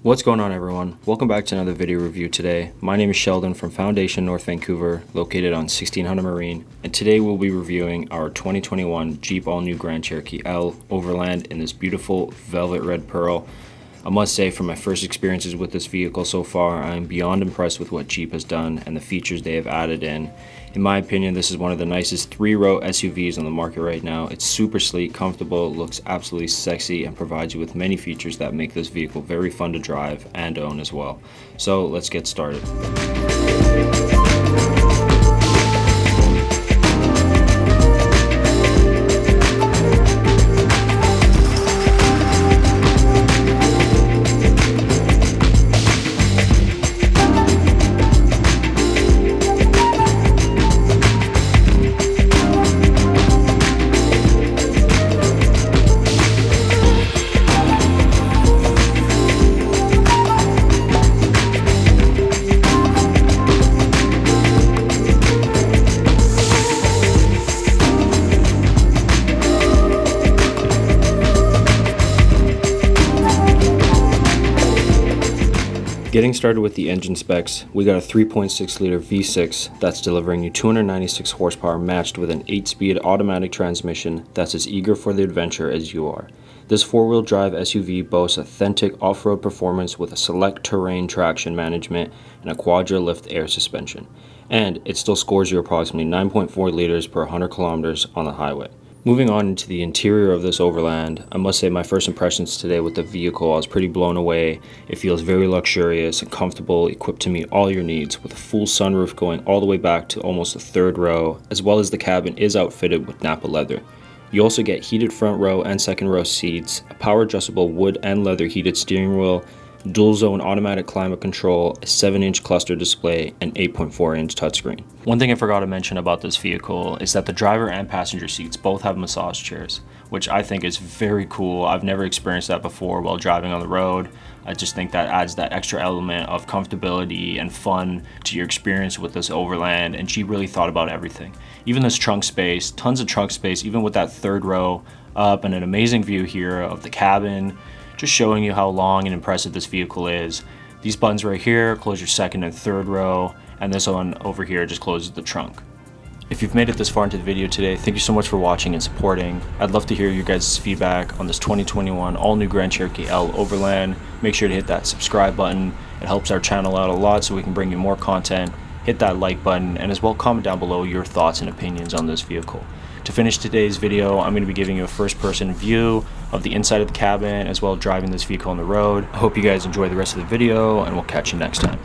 What's going on, everyone? Welcome back to another video review today. My name is Sheldon from Foundation, North Vancouver, located on 1600 Marine, and today we'll be reviewing our 2021 Jeep All-New Grand Cherokee L Overland in this beautiful velvet red pearl. I must say, from my first experiences with this vehicle so far, I am beyond impressed with what Jeep has done and the features they have added in. In my opinion, this is one of the nicest three-row SUVs on the market right now. It's super sleek, comfortable, looks absolutely sexy, and provides you with many features that make this vehicle very fun to drive and own as well. So let's get started. Getting started with the engine specs, we got a 3.6 liter V6 that's delivering you 296 horsepower matched with an 8-speed automatic transmission that's as eager for the adventure as you are. This four-wheel drive SUV boasts authentic off-road performance with a select terrain traction management and a quadra-lift air suspension. And it still scores you approximately 9.4 liters per 100 kilometers on the highway. Moving on into the interior of this Overland, I must say my first impressions today with the vehicle, I was pretty blown away. It feels very luxurious and comfortable, equipped to meet all your needs, with a full sunroof going all the way back to almost the third row, as well as the cabin is outfitted with Nappa leather. You also get heated front row and second row seats, a power adjustable wood and leather heated steering wheel, dual zone automatic climate control, a 7-inch cluster display, and 8.4-inch touchscreen. One thing I forgot to mention about this vehicle is that the driver and passenger seats both have massage chairs, which I think is very cool. I've never experienced that before while driving on the road. I just think that adds that extra element of comfortability and fun to your experience with this Overland, and Jeep really thought about everything. Even this trunk space, tons of trunk space, even with that third row up, and an amazing view here of the cabin, just showing you how long and impressive this vehicle is. These buttons right here close your second and third row, and this one over here just closes the trunk. If you've made it this far into the video today, thank you so much for watching and supporting. I'd love to hear your guys' feedback on this 2021 all-new Grand Cherokee L Overland. Make sure to hit that subscribe button. It helps our channel out a lot so we can bring you more content. Hit that like button, and as well comment down below your thoughts and opinions on this vehicle. To finish today's video, I'm going to be giving you a first-person view of the inside of the cabin as well as driving this vehicle on the road. I hope you guys enjoy the rest of the video, and we'll catch you next time.